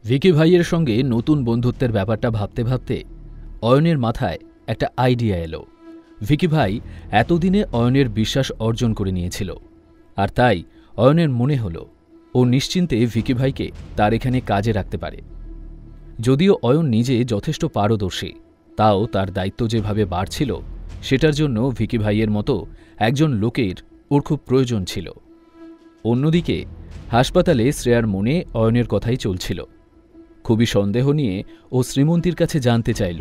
ভিকি ভাইয়ের সঙ্গে নতুন বন্ধুত্বের ব্যাপারটা ভাবতে ভাবতে অয়নের মাথায় একটা আইডিয়া এলো। ভিকি ভাই এতদিনে অয়নের বিশ্বাস অর্জন করে নিয়েছিল, আর তাই অয়নের মনে হলো ও নিশ্চিন্তে ভিকি ভাইকে তার এখানে কাজে রাখতে পারে। যদিও অয়ন নিজে যথেষ্ট পারদর্শী, তাও তার দায়িত্ব যেভাবে বাড়ছিল সেটার জন্য ভিকি ভাইয়ের মতো একজন লোকের ওর খুব প্রয়োজন ছিল। অন্যদিকে হাসপাতালে শ্রেয়ার মনে অয়নের কথাই চলছিল। খুবই সন্দেহ নিয়ে ও শ্রীমন্তীর কাছে জানতে চাইল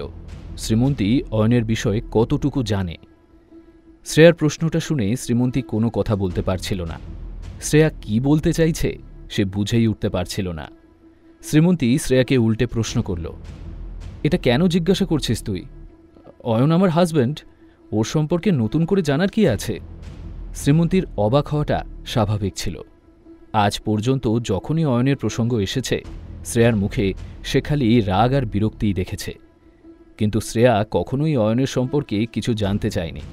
শ্রীমন্তী অয়নের বিষয়ে কতটুকু জানে। শ্রেয়ার প্রশ্নটা শুনে শ্রীমন্তী কোনো কথা বলতে পারছিল না। শ্রেয়া কি বলতে চাইছে সে বুঝেই উঠতে পারছিল না। শ্রীমন্তী শ্রেয়াকে উল্টে প্রশ্ন করল, এটা কেন জিজ্ঞাসা করছিস তুই? অয়ন আমার হাজব্যান্ড, ওর সম্পর্কে নতুন করে জানার কি আছে? শ্রীমন্তীর অবাক হওয়াটা স্বাভাবিক ছিল। আজ পর্যন্ত যখনই অয়নের প্রসঙ্গ এসেছে শ্রেয়ার মুখে সে খালি রাগ আর বিরক্তিই দেখেছে, কিন্তু শ্রেয়া কখনোই অয়নের সম্পর্কে কিছু জানতে চায়নি।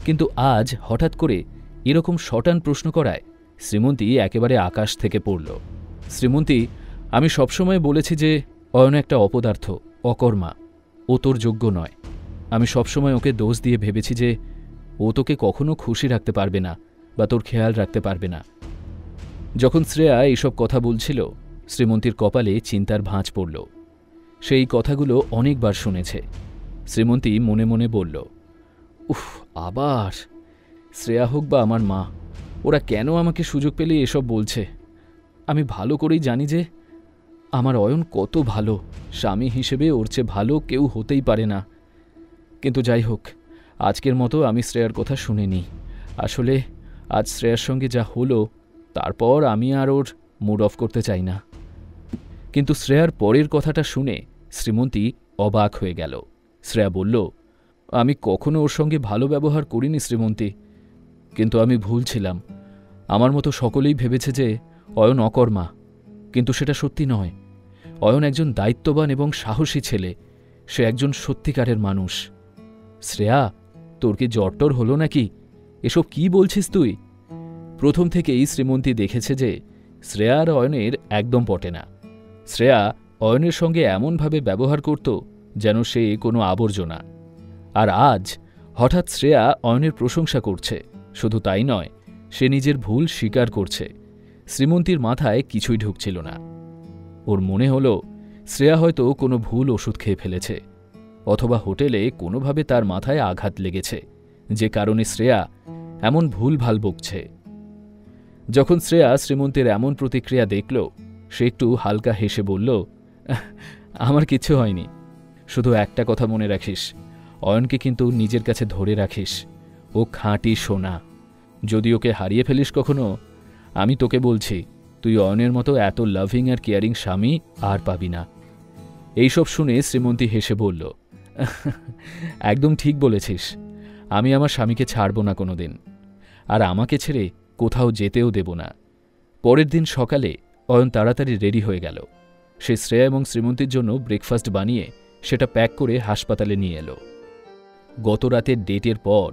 কিন্তু আজ হঠাৎ করে এরকম শটান প্রশ্ন করায় শ্রীমন্তী একেবারে আকাশ থেকে পড়ল। শ্রীমন্তী, আমি সবসময় বলেছি যে অয়ন একটা অপদার্থ, অকর্মা, ও তোর যোগ্য নয়। আমি সবসময় ওকে দোষ দিয়ে ভেবেছি যে ও তোকে কখনো খুশি রাখতে পারবে না বা তোর খেয়াল রাখতে পারবে না। যখন শ্রেয়া এইসব কথা বলছিল শ্রীমন্তীর কপালে চিন্তার ভাঁজ পড়ল। সেই কথাগুলো অনেকবার শুনেছে। শ্রীমন্তী মনে মনে বলল, উফ, আবার শ্রেয়া হোক বা আমার মা, ওরা কেন আমাকে সুযোগ পেলে এসব বলছে? আমি ভালো করেই জানি যে আমার অয়ন কত ভালো, স্বামী হিসেবে ওর চেয়ে ভালো কেউ হতেই পারে না। কিন্তু যাই হোক, আজকের মতো আমি শ্রেয়ার কথা শুনিনি। আসলে আজ শ্রেয়ার সঙ্গে যা হলো তারপর আমি আর ওর মুড অফ করতে চাই না। কিন্তু শ্রেয়ার পরের কথাটা শুনে শ্রীমন্তী অবাক হয়ে গেল। শ্রেয়া বলল, আমি কখনো ওর সঙ্গে ভালো ব্যবহার করিনি শ্রীমন্তী, কিন্তু আমি ভুল ছিলাম। আমার মতো সকলেই ভেবেছে যে অয়ন অকর্মা, কিন্তু সেটা সত্যি নয়। অয়ন একজন দায়িত্ববান এবং সাহসী ছেলে, সে একজন সত্যিকারের মানুষ। শ্রেয়া, তোর কি জ্বরটর হলো নাকি? এসব কি বলছিস তুই? প্রথম থেকেই শ্রীমন্তী দেখেছে যে শ্রেয়া আর অয়নের একদম পটে না। শ্রেয়া অয়নের সঙ্গে এমনভাবে ব্যবহার করত যেন সে কোনো আবর্জনা। আর আজ হঠাৎ শ্রেয়া অয়নের প্রশংসা করছে, শুধু তাই নয়, সে নিজের ভুল স্বীকার করছে। শ্রীমন্তীর মাথায় কিছুই ঢুকছিল না। ওর মনে হল শ্রেয়া হয়তো কোনো ভুল ওষুধ খেয়ে ফেলেছে, অথবা হোটেলে কোনোভাবে তার মাথায় আঘাত লেগেছে, যে কারণে শ্রেয়া এমন ভুলভাল বকছে। যখন শ্রেয়া শ্রীমন্তীর এমন প্রতিক্রিয়া দেখল সে একটু হালকা হেসে বলল, আমার কিচ্ছু হয়নি। শুধু একটা কথা মনে রাখিস, অয়নকে কিন্তু নিজের কাছে ধরে রাখিস। ও খাঁটি সোনা। যদি ওকে হারিয়ে ফেলিস কখনো, আমি তোকে বলছি, তুই অয়নের মতো এত লাভিং আর কেয়ারিং স্বামী আর পাবি না। এইসব শুনে শ্রীমন্তী হেসে বলল, একদম ঠিক বলেছিস। আমি আমার স্বামীকে ছাড়ব না কোনোদিন, আর আমাকে ছেড়ে কোথাও যেতেও দেব না। পরের দিন সকালে অয়ন তাড়াতাড়ি রেডি হয়ে গেল। সে শ্রেয়া এবং শ্রীমন্তীর জন্য ব্রেকফাস্ট বানিয়ে সেটা প্যাক করে হাসপাতালে নিয়ে এলো। গত রাতের ডেটের পর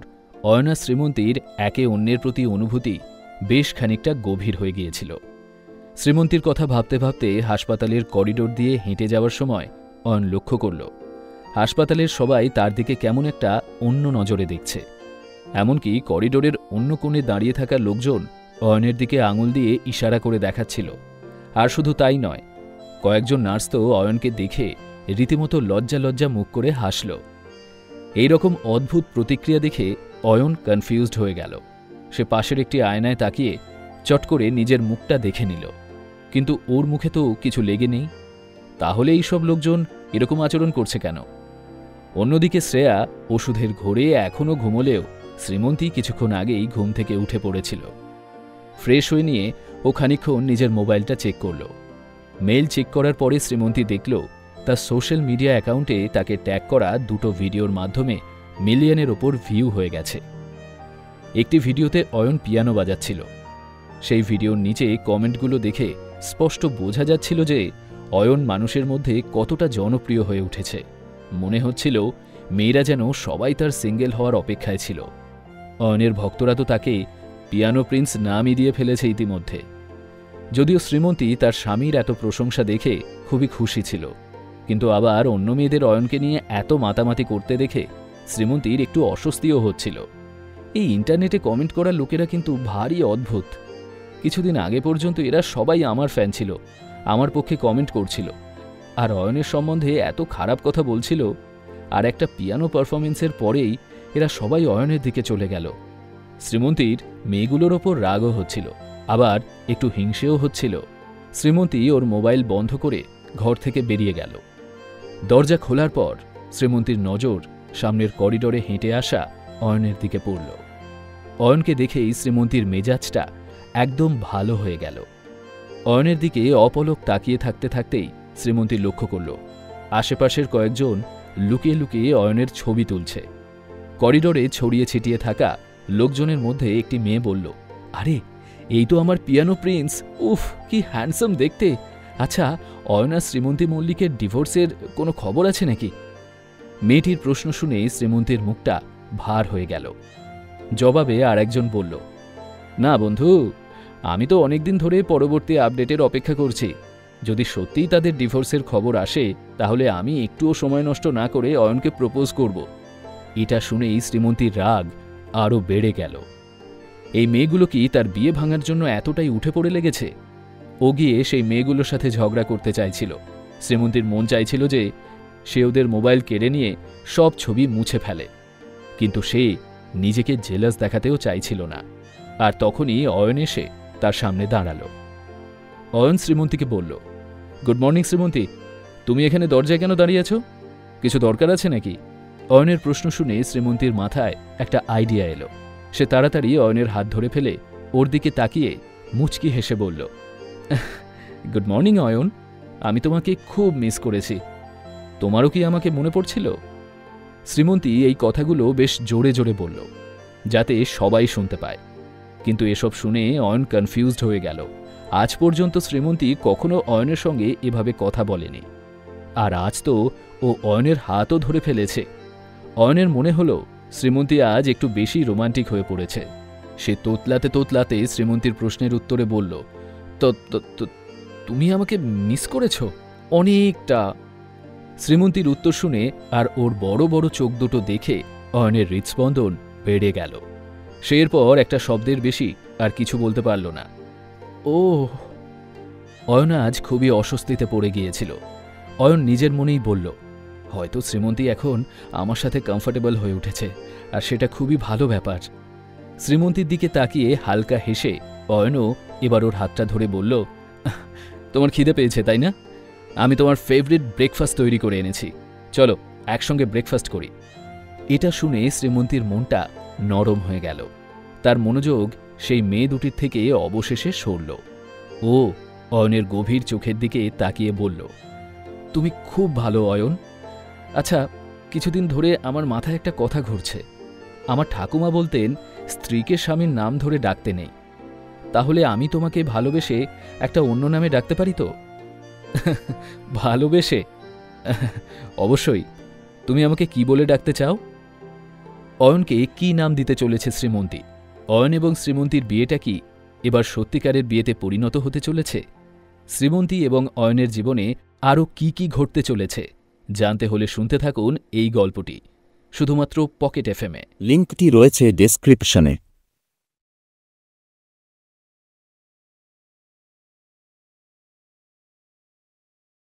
অয়ন আর শ্রীমন্তীর একে অন্যের প্রতি অনুভূতি বেশ খানিকটা গভীর হয়ে গিয়েছিল। শ্রীমন্তীর কথা ভাবতে ভাবতে হাসপাতালের করিডোর দিয়ে হেঁটে যাওয়ার সময় অয়ন লক্ষ্য করল হাসপাতালের সবাই তার দিকে কেমন একটা অন্য নজরে দেখছে। এমনকি করিডোরের অন্য কোণে দাঁড়িয়ে থাকা লোকজন অয়নের দিকে আঙুল দিয়ে ইশারা করে দেখাচ্ছিল। আর শুধু তাই নয়, কয়েকজন নার্স তো অয়নকে দেখে রীতিমতো লজ্জা লজ্জা মুখ করে হাসল। এইরকম অদ্ভুত প্রতিক্রিয়া দেখে অয়ন কনফিউজড হয়ে গেল। সে পাশের একটি আয়নায় তাকিয়ে চট করে নিজের মুখটা দেখে নিল, কিন্তু ওর মুখে তো কিছু লেগে নেই। তাহলে এইসব লোকজন এরকম আচরণ করছে কেন? অন্যদিকে শ্রেয়া ওষুধের ঘোরে এখনও ঘুমোলেও শ্রীমন্তী কিছুক্ষণ আগেই ঘুম থেকে উঠে পড়েছিল। ফ্রেশ হয়ে নিয়ে ও খানিকক্ষণ নিজের মোবাইলটা চেক করল। মেইল চেক করার পরে শ্রীমন্তী দেখল তার সোশ্যাল মিডিয়া অ্যাকাউন্টে তাকে ট্যাগ করা দুটো ভিডিওর মাধ্যমে মিলিয়নের ওপর ভিউ হয়ে গেছে। একটি ভিডিওতে অয়ন পিয়ানো বাজাচ্ছিল। সেই ভিডিওর নিচে কমেন্টগুলো দেখে স্পষ্ট বোঝা যাচ্ছিল যে অয়ন মানুষের মধ্যে কতটা জনপ্রিয় হয়ে উঠেছে। মনে হচ্ছিল মেয়েরা যেন সবাই তার সিঙ্গেল হওয়ার অপেক্ষায় ছিল। অয়নের ভক্তরা তো তাকে পিয়ানো প্রিন্স নামই দিয়ে ফেলেছে ইতিমধ্যে। যদিও শ্রীমন্তী তার স্বামীর এত প্রশংসা দেখে খুবই খুশি ছিল, কিন্তু আবার অন্য মেয়েদের অয়নকে নিয়ে এত মাতামাতি করতে দেখে শ্রীমন্তীর একটু অস্বস্তিও হচ্ছিল। এই ইন্টারনেটে কমেন্ট করা লোকেরা কিন্তু ভারী অদ্ভুত। কিছুদিন আগে পর্যন্ত এরা সবাই আমার ফ্যান ছিল, আমার পক্ষে কমেন্ট করছিল, আর অয়নের সম্বন্ধে এত খারাপ কথা বলছিল, আর একটা পিয়ানো পারফরমেন্সের পরেই এরা সবাই অয়নের দিকে চলে গেল। শ্রীমন্তীর মেয়েগুলোর ওপর রাগও হচ্ছিল, আবার একটু হিংসেও হচ্ছিল। শ্রীমন্তী ওর মোবাইল বন্ধ করে ঘর থেকে বেরিয়ে গেল। দরজা খোলার পর শ্রীমন্তীর নজর সামনের করিডোরে হেঁটে আসা অয়নের দিকে পড়ল। অয়নকে দেখেই শ্রীমন্তীর মেজাজটা একদম ভালো হয়ে গেল। অয়নের দিকে অপলক তাকিয়ে থাকতে থাকতেই শ্রীমন্তী লক্ষ্য করল আশেপাশের কয়েকজন লুকিয়ে লুকিয়ে অয়নের ছবি তুলছে। করিডোরে ছড়িয়ে ছিটিয়ে থাকা লোকজনের মধ্যে একটি মেয়ে বলল, আরে এই তো আমার পিয়ানো প্রিন্স, উফ কি হ্যান্ডসাম দেখতে। আচ্ছা, অয়ন আর শ্রীমন্তী মল্লিকের ডিভোর্সের কোনো খবর আছে নাকি? মেয়েটির প্রশ্ন শুনে শ্রীমন্তীর মুখটা ভার হয়ে গেল। জবাবে আর একজন বলল, না বন্ধু, আমি তো অনেকদিন ধরে পরবর্তী আপডেটের অপেক্ষা করছি। যদি সত্যিই তাদের ডিভোর্সের খবর আসে তাহলে আমি একটুও সময় নষ্ট না করে অয়নকে প্রপোজ করব। এটা শুনেই শ্রীমন্তীর রাগ আরও বেড়ে গেল। এই মেয়েগুলো কি তার বিয়ে ভাঙার জন্য এতটাই উঠে পড়ে লেগেছে? ও গিয়ে সেই মেয়েগুলোর সাথে ঝগড়া করতে চাইছিল। শ্রীমন্তীর মন চাইছিল যে সে ওদের মোবাইল কেড়ে নিয়ে সব ছবি মুছে ফেলে, কিন্তু সে নিজেকে জেলাস দেখাতেও চাইছিল না। আর তখনই অয়ন এসে তার সামনে দাঁড়াল। অয়ন শ্রীমন্তীকে বলল, গুড মর্নিং শ্রীমন্তী, তুমি এখানে দরজায় কেন দাঁড়িয়ে আছো? কিছু দরকার আছে নাকি? অয়নের প্রশ্ন শুনে শ্রীমন্তীর মাথায় একটা আইডিয়া এলো। সে তাড়াতাড়ি অয়নের হাত ধরে ফেলে ওর দিকে তাকিয়ে মুচকি হেসে বলল, গুড মর্নিং অয়ন, আমি তোমাকে খুব মিস করেছি। তোমারও কি আমাকে মনে পড়ছিল? শ্রীমন্তী এই কথাগুলো বেশ জোরে জোরে বলল, যাতে সবাই শুনতে পায়। কিন্তু এসব শুনে অয়ন কনফিউজড হয়ে গেল। আজ পর্যন্ত শ্রীমন্তী কখনো অয়নের সঙ্গে এভাবে কথা বলেনি, আর আজ তো ও অয়নের হাতও ধরে ফেলেছে। অয়নের মনে হলো শ্রীমন্তী আজ একটু বেশি রোমান্টিক হয়ে পড়েছে। সে তোতলাতে তোতলাতে শ্রীমন্তীর প্রশ্নের উত্তরে বলল, তুমি আমাকে মিস করেছ? অনেকটা। শ্রীমন্তীর উত্তর শুনে আর ওর বড় বড় চোখ দুটো দেখে অয়নের হৃৎস্পন্দন বেড়ে গেল। সে এরপর একটা শব্দের বেশি আর কিছু বলতে পারল না। ও, অয়ন আজ খুবই অস্বস্তিতে পড়ে গিয়েছিল। অয়ন নিজের মনেই বলল, হয়তো শ্রীমন্তী এখন আমার সাথে কমফর্টেবল হয়ে উঠেছে, আর সেটা খুবই ভালো ব্যাপার। শ্রীমন্তীর দিকে তাকিয়ে হালকা হেসে অয়নও এবার ওর হাতটা ধরে বলল, তোমার খিদে পেয়েছে তাই না? আমি তোমার ফেভারিট ব্রেকফাস্ট তৈরি করে এনেছি, চলো একসঙ্গে ব্রেকফাস্ট করি। এটা শুনে শ্রীমন্তীর মনটা নরম হয়ে গেল। তার মনোযোগ সেই মেয়ে দুটির থেকে অবশেষে সরল। ও অয়নের গভীর চোখের দিকে তাকিয়ে বলল, তুমি খুব ভালো অয়ন। আচ্ছা, কিছুদিন ধরে আমার মাথায় একটা কথা ঘুরছে। আমার ঠাকুমা বলতেন স্ত্রীকে স্বামীর নাম ধরে ডাকতে নেই। তাহলে আমি তোমাকে ভালোবেসে একটা অন্য নামে ডাকতে পারি তো? ভালোবেসে? অবশ্যই। তুমি আমাকে কি বলে ডাকতে চাও? অয়নকে কি নাম দিতে চলেছে শ্রীমন্তী? অয়ন এবং শ্রীমন্তীর বিয়েটা কি এবার সত্যিকারের বিয়েতে পরিণত হতে চলেছে? শ্রীমন্তী এবং অয়নের জীবনে আরও কি কি ঘটতে চলেছে জানতে হলে শুনতে থাকুন এই গল্পটি, শুধুমাত্র পকেট এফএমে। লিঙ্কটি রয়েছে ডেসক্রিপশনে।